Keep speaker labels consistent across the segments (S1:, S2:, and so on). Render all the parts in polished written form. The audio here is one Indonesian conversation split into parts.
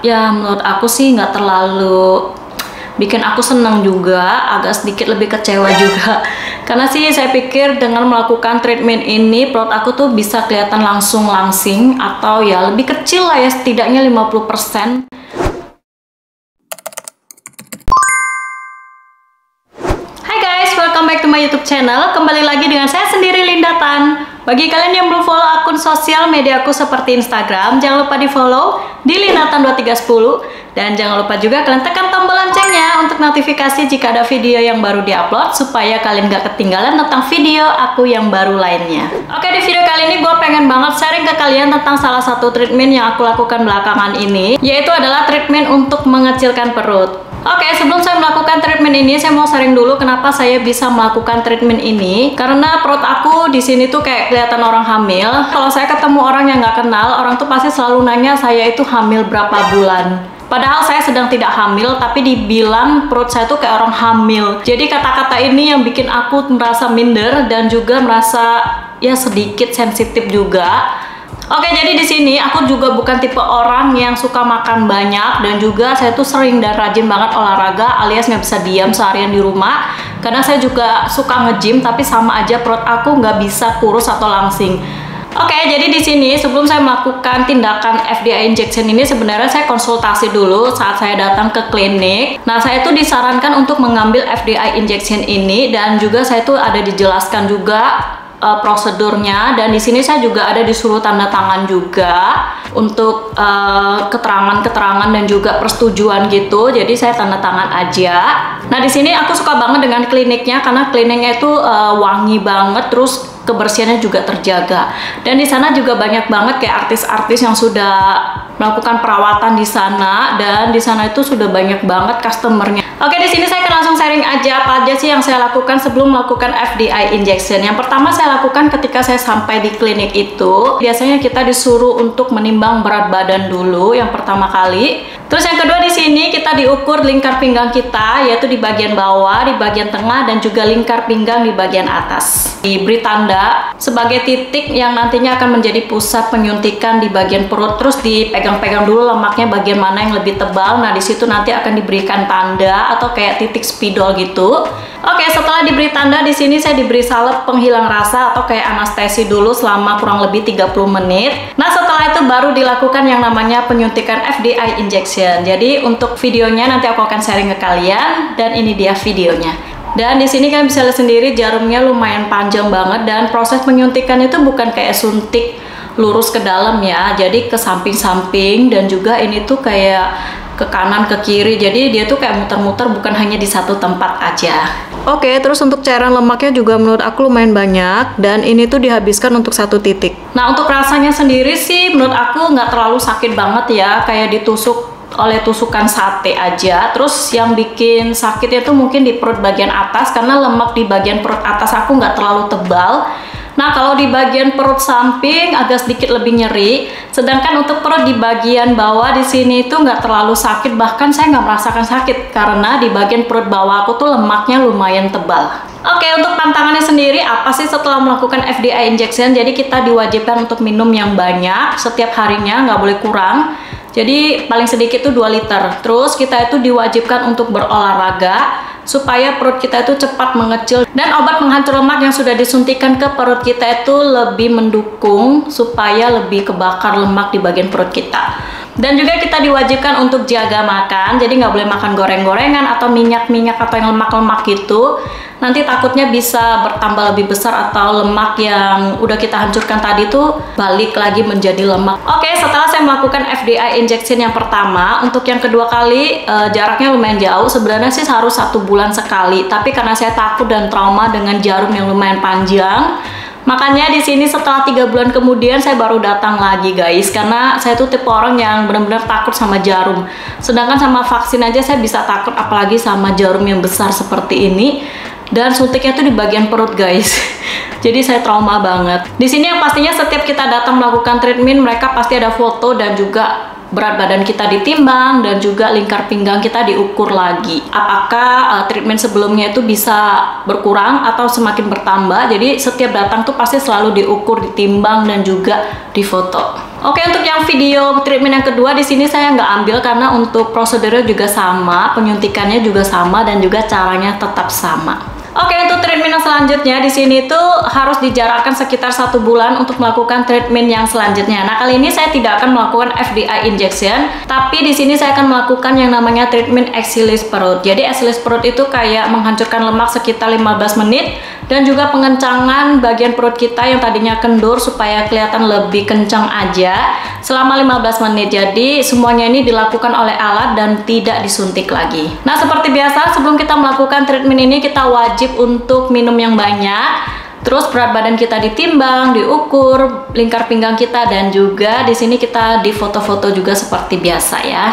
S1: ya menurut aku sih nggak terlalu bikin aku senang juga, agak sedikit lebih kecewa juga. Karena sih saya pikir dengan melakukan treatment ini perut aku tuh bisa kelihatan langsing atau ya lebih kecil lah ya, setidaknya 50%. Hai guys, welcome back to my YouTube channel. Kembali lagi dengan saya sendiri, Linda Tan. Bagi kalian yang belum follow akun sosial media aku seperti Instagram, jangan lupa di follow di lindatan2310. Dan jangan lupa juga kalian tekan tombol loncengnya untuk notifikasi jika ada video yang baru diupload, supaya kalian gak ketinggalan tentang video aku yang baru lainnya. Oke, di video kali ini gue pengen banget sharing ke kalian tentang salah satu treatment yang aku lakukan belakangan ini, yaitu adalah treatment untuk mengecilkan perut. Oke, sebelum saya melakukan treatment ini, saya mau sharing dulu kenapa saya bisa melakukan treatment ini. Karena perut aku di sini tuh kayak kelihatan orang hamil. Kalau saya ketemu orang yang nggak kenal, orang tuh pasti selalu nanya saya itu hamil berapa bulan. Padahal saya sedang tidak hamil, tapi dibilang perut saya tuh kayak orang hamil. Jadi kata-kata ini yang bikin aku merasa minder dan juga merasa ya sedikit sensitif juga. Oke, jadi di sini aku juga bukan tipe orang yang suka makan banyak, dan juga saya tuh sering dan rajin banget olahraga, alias nggak bisa diam seharian di rumah. Karena saya juga suka nge-gym, tapi sama aja perut aku nggak bisa kurus atau langsing. Oke, jadi di sini sebelum saya melakukan tindakan FDI injection ini, sebenarnya saya konsultasi dulu saat saya datang ke klinik. Nah, saya tuh disarankan untuk mengambil FDI injection ini, dan juga saya tuh ada dijelaskan juga prosedurnya, dan di sini saya juga ada disuruh tanda tangan juga untuk keterangan-keterangan dan juga persetujuan gitu. Jadi saya tanda tangan aja. Nah, di sini aku suka banget dengan kliniknya karena kliniknya itu wangi banget, terus kebersihannya juga terjaga. Dan di sana juga banyak banget kayak artis-artis yang sudah melakukan perawatan di sana, dan di sana itu sudah banyak banget customernya. Oke, di sini saya akan langsung sharing aja apa aja sih yang saya lakukan sebelum melakukan FDI injection. Yang pertama saya lakukan ketika saya sampai di klinik itu, biasanya kita disuruh untuk menimbang berat badan dulu yang pertama kali. Terus yang kedua di sini kita diukur lingkar pinggang kita, yaitu di bagian bawah, di bagian tengah, dan juga lingkar pinggang di bagian atas. Diberi tanda sebagai titik yang nantinya akan menjadi pusat penyuntikan di bagian perut. Terus dipegang-pegang dulu lemaknya bagian mana yang lebih tebal. Nah, di situ nanti akan diberikan tanda atau kayak titik spidol gitu. Oke, setelah diberi tanda di sini saya diberi salep penghilang rasa atau kayak anestesi dulu selama kurang lebih 30 menit. Nah, setelah itu baru dilakukan yang namanya penyuntikan FDI injection. Jadi untuk videonya nanti aku akan sharing ke kalian, dan ini dia videonya. Dan di sini kalian bisa lihat sendiri jarumnya lumayan panjang banget, dan proses penyuntikan itu bukan kayak suntik lurus ke dalam ya, jadi ke samping-samping, dan juga ini tuh kayak ke kanan ke kiri, jadi dia tuh kayak muter-muter, bukan hanya di satu tempat aja. Oke, terus untuk cairan lemaknya juga menurut aku lumayan banyak, dan ini tuh dihabiskan untuk satu titik. Nah, untuk rasanya sendiri sih menurut aku nggak terlalu sakit banget ya, kayak ditusuk oleh tusukan sate aja. Terus yang bikin sakitnya tuh mungkin di perut bagian atas, karena lemak di bagian perut atas aku nggak terlalu tebal. Nah, kalau di bagian perut samping agak sedikit lebih nyeri, sedangkan untuk perut di bagian bawah di sini itu nggak terlalu sakit, bahkan saya nggak merasakan sakit karena di bagian perut bawah aku tuh lemaknya lumayan tebal. Oke, untuk pantangannya sendiri apa sih setelah melakukan FDI injection? Jadi kita diwajibkan untuk minum yang banyak setiap harinya, nggak boleh kurang. Jadi paling sedikit tuh 2 liter. Terus kita itu diwajibkan untuk berolahraga supaya perut kita itu cepat mengecil, dan obat penghancur lemak yang sudah disuntikan ke perut kita itu lebih mendukung supaya lebih kebakar lemak di bagian perut kita. Dan juga kita diwajibkan untuk jaga makan, jadi nggak boleh makan goreng-gorengan atau minyak-minyak atau yang lemak-lemak gitu. Nanti takutnya bisa bertambah lebih besar, atau lemak yang udah kita hancurkan tadi tuh balik lagi menjadi lemak. Oke, setelah saya melakukan FDI injection yang pertama, untuk yang kedua kali jaraknya lumayan jauh. Sebenarnya sih harus 1 bulan sekali, tapi karena saya takut dan trauma dengan jarum yang lumayan panjang, makanya di sini setelah 3 bulan kemudian saya baru datang lagi guys, karena saya tuh tipe orang yang benar-benar takut sama jarum. Sedangkan sama vaksin aja saya bisa takut, apalagi sama jarum yang besar seperti ini. Dan suntiknya tuh di bagian perut guys. Jadi saya trauma banget. Di sini yang pastinya setiap kita datang melakukan treatment, mereka pasti ada foto dan juga berat badan kita ditimbang, dan juga lingkar pinggang kita diukur lagi. Apakah treatment sebelumnya itu bisa berkurang atau semakin bertambah. Jadi setiap datang tuh pasti selalu diukur, ditimbang, dan juga difoto. Oke, untuk yang video treatment yang kedua di sini saya nggak ambil karena untuk prosedurnya juga sama, penyuntikannya juga sama, dan juga caranya tetap sama. Oke, untuk treatment yang selanjutnya di sini tuh harus dijarakkan sekitar 1 bulan untuk melakukan treatment yang selanjutnya. Nah, kali ini saya tidak akan melakukan FDI injection, tapi di sini saya akan melakukan yang namanya treatment axialis perut. Jadi axialis perut itu kayak menghancurkan lemak sekitar 15 menit dan juga pengencangan bagian perut kita yang tadinya kendur supaya kelihatan lebih kencang aja selama 15 menit. Jadi semuanya ini dilakukan oleh alat dan tidak disuntik lagi. Nah, seperti biasa sebelum kita melakukan treatment ini kita wajib untuk minum yang banyak. Terus berat badan kita ditimbang, diukur, lingkar pinggang kita, dan juga di sini kita difoto-foto juga seperti biasa ya.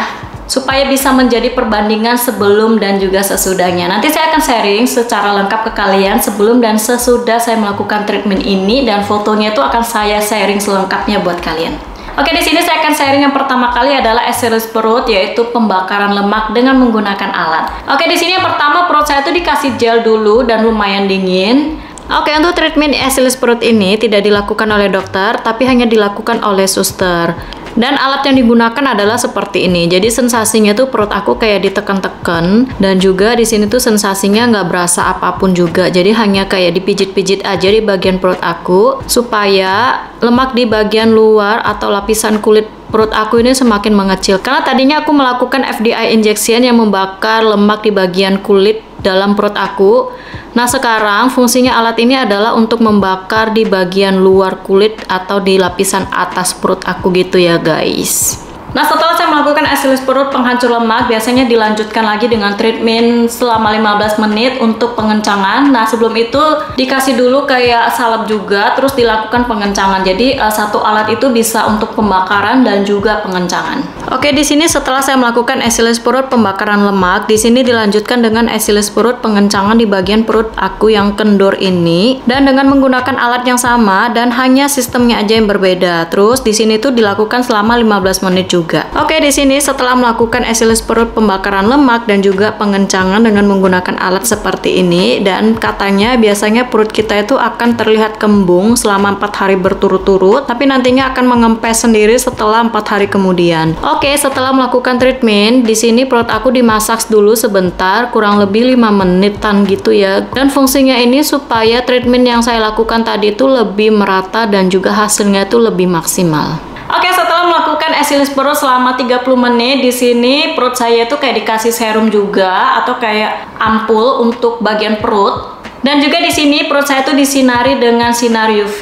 S1: Supaya bisa menjadi perbandingan sebelum dan juga sesudahnya. Nanti saya akan sharing secara lengkap ke kalian sebelum dan sesudah saya melakukan treatment ini, dan fotonya itu akan saya sharing selengkapnya buat kalian. Oke, di sini saya akan sharing yang pertama kali adalah axialis perut, yaitu pembakaran lemak dengan menggunakan alat. Oke, di sini yang pertama perut saya itu dikasih gel dulu dan lumayan dingin. Oke, untuk treatment axialis perut ini tidak dilakukan oleh dokter, tapi hanya dilakukan oleh suster. Dan alat yang digunakan adalah seperti ini. Jadi sensasinya tuh perut aku kayak ditekan-tekan, dan juga di sini tuh sensasinya nggak berasa apapun juga. Jadi hanya kayak dipijit-pijit aja di bagian perut aku supaya lemak di bagian luar atau lapisan kulit perut aku ini semakin mengecil. Karena tadinya aku melakukan FDI injection yang membakar lemak di bagian kulit dalam perut aku. Nah, sekarang fungsinya alat ini adalah untuk membakar di bagian luar kulit atau di lapisan atas perut aku gitu ya guys. Nah, setelah saya melakukan axialis perut penghancur lemak, biasanya dilanjutkan lagi dengan treatment selama 15 menit untuk pengencangan. Nah, sebelum itu dikasih dulu kayak salep juga, terus dilakukan pengencangan. Jadi satu alat itu bisa untuk pembakaran dan juga pengencangan. Oke, di sini setelah saya melakukan axialis perut pembakaran lemak, di sini dilanjutkan dengan axialis perut pengencangan di bagian perut aku yang kendur ini, dan dengan menggunakan alat yang sama dan hanya sistemnya aja yang berbeda. Terus di sini tuh dilakukan selama 15 menit juga. Oke, di sini setelah melakukan axialis perut pembakaran lemak dan juga pengencangan dengan menggunakan alat seperti ini, dan katanya biasanya perut kita itu akan terlihat kembung selama 4 hari berturut-turut, tapi nantinya akan mengempes sendiri setelah 4 hari kemudian. Oke, setelah melakukan treatment, di sini perut aku dimasak dulu sebentar, kurang lebih 5 menitan gitu ya. Dan fungsinya ini supaya treatment yang saya lakukan tadi itu lebih merata dan juga hasilnya itu lebih maksimal. Oke, setelah melakukan axialis perut selama 30 menit, di sini perut saya itu kayak dikasih serum juga atau kayak ampul untuk bagian perut. Dan juga di sini perut saya itu disinari dengan sinar UV,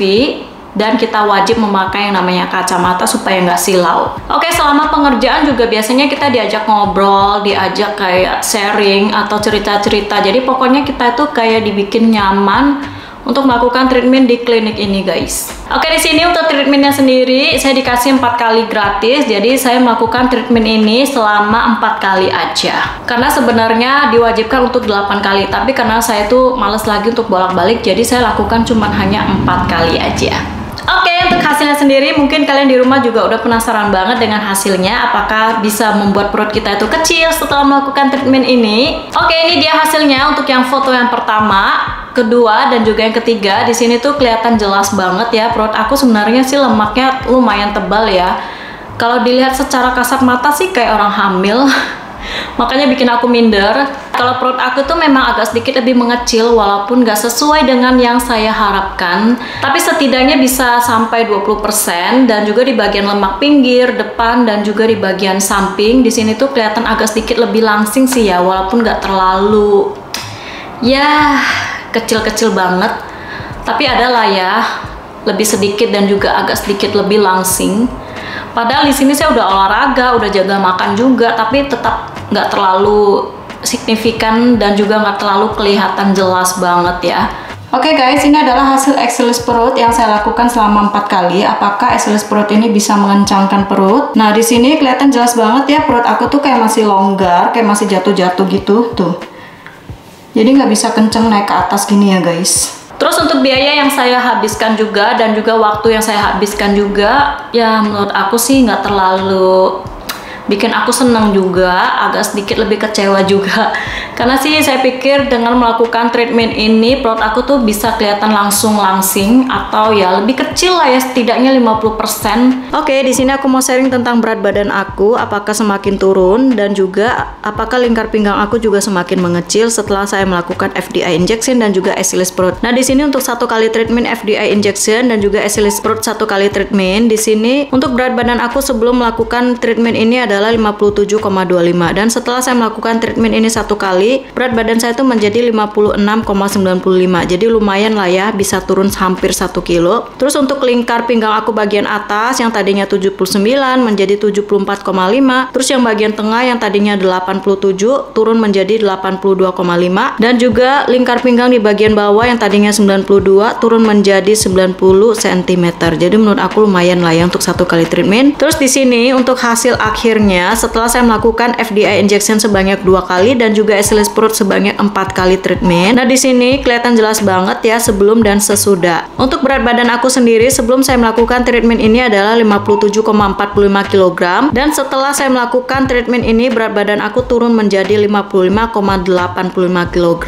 S1: dan kita wajib memakai yang namanya kacamata supaya nggak silau. Oke, selama pengerjaan juga biasanya kita diajak ngobrol, diajak kayak sharing atau cerita-cerita. Jadi pokoknya kita itu kayak dibikin nyaman untuk melakukan treatment di klinik ini guys. Oke, di sini untuk treatmentnya sendiri saya dikasih 4 kali gratis. Jadi saya melakukan treatment ini selama 4 kali aja. Karena sebenarnya diwajibkan untuk 8 kali, tapi karena saya tuh males lagi untuk bolak-balik, jadi saya lakukan cuma hanya 4 kali aja. Oke, untuk hasilnya sendiri mungkin kalian di rumah juga udah penasaran banget dengan hasilnya, apakah bisa membuat perut kita itu kecil setelah melakukan treatment ini. Oke, ini dia hasilnya untuk yang foto yang pertama, kedua, dan juga yang ketiga. Di sini tuh kelihatan jelas banget ya, perut aku sebenarnya sih lemaknya lumayan tebal ya. Kalau dilihat secara kasat mata sih kayak orang hamil. Makanya bikin aku minder. Kalau perut aku tuh memang agak sedikit lebih mengecil, walaupun gak sesuai dengan yang saya harapkan, tapi setidaknya bisa sampai 20%. Dan juga di bagian lemak pinggir, depan, dan juga di bagian samping, di sini tuh kelihatan agak sedikit lebih langsing sih ya, walaupun gak terlalu ya kecil-kecil banget, tapi adalah ya lebih sedikit dan juga agak sedikit lebih langsing. Padahal di sini saya udah olahraga, udah jaga makan juga, tapi tetap nggak terlalu signifikan dan juga nggak terlalu kelihatan jelas banget ya. Oke guys, ini adalah hasil axialis perut yang saya lakukan selama 4 kali. Apakah axialis perut ini bisa mengencangkan perut? Nah, di sini kelihatan jelas banget ya, perut aku tuh kayak masih longgar, kayak masih jatuh-jatuh gitu tuh. Jadi nggak bisa kenceng naik ke atas gini ya guys. Terus untuk biaya yang saya habiskan juga dan juga waktu yang saya habiskan juga, ya menurut aku sih nggak terlalu bikin aku senang juga, agak sedikit lebih kecewa juga. Karena sih saya pikir dengan melakukan treatment ini perut aku tuh bisa kelihatan langsung langsing atau ya lebih kecil lah ya, setidaknya 50%. Oke, di sini aku mau sharing tentang berat badan aku, apakah semakin turun dan juga apakah lingkar pinggang aku juga semakin mengecil setelah saya melakukan FDI injection dan juga SLS perut. Nah, di sini untuk 1 kali treatment FDI injection dan juga SLS perut 1 kali treatment, di sini untuk berat badan aku sebelum melakukan treatment ini adalah 57,25 dan setelah saya melakukan treatment ini 1 kali, berat badan saya itu menjadi 56,95. Jadi lumayan lah ya, bisa turun hampir 1 kilo. Terus untuk lingkar pinggang aku bagian atas yang tadinya 79 menjadi 74,5. Terus yang bagian tengah yang tadinya 87 turun menjadi 82,5 dan juga lingkar pinggang di bagian bawah yang tadinya 92 turun menjadi 90 cm. Jadi menurut aku lumayan lah ya untuk 1 kali treatment. Terus di sini untuk hasil akhirnya setelah saya melakukan FDI injection sebanyak 2 kali dan juga SLS perut sebanyak 4 kali treatment. Nah, di sini kelihatan jelas banget ya sebelum dan sesudah. Untuk berat badan aku sendiri sebelum saya melakukan treatment ini adalah 57,45 kg dan setelah saya melakukan treatment ini berat badan aku turun menjadi 55,85 kg.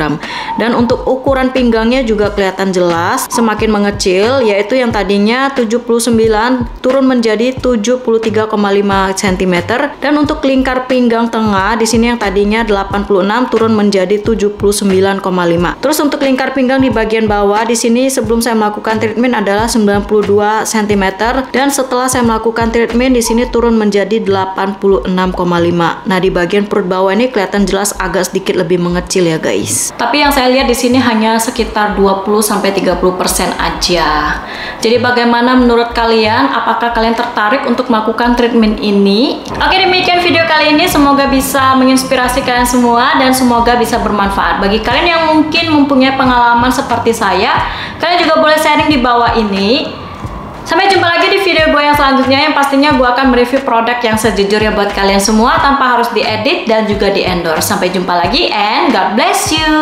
S1: Dan untuk ukuran pinggangnya juga kelihatan jelas semakin mengecil, yaitu yang tadinya 79 turun menjadi 73,5 cm dan untuk lingkar pinggang tengah di sini yang tadinya 86 turun menjadi 79,5. Terus untuk lingkar pinggang di bagian bawah di sini sebelum saya melakukan treatment adalah 92 cm dan setelah saya melakukan treatment di sini turun menjadi 86,5. Nah, di bagian perut bawah ini kelihatan jelas agak sedikit lebih mengecil ya guys. Tapi yang saya lihat di sini hanya sekitar 20-30% aja. Jadi bagaimana menurut kalian? Apakah kalian tertarik untuk melakukan treatment ini? Oke, demikian video kali ini. Semoga bisa menginspirasi kalian semua dan semoga bisa bermanfaat. Bagi kalian yang mungkin mempunyai pengalaman seperti saya, kalian juga boleh sharing di bawah ini. Sampai jumpa lagi di video gue yang selanjutnya, yang pastinya gue akan mereview produk yang sejujurnya buat kalian semua tanpa harus diedit dan juga di endorse. Sampai jumpa lagi and God bless you.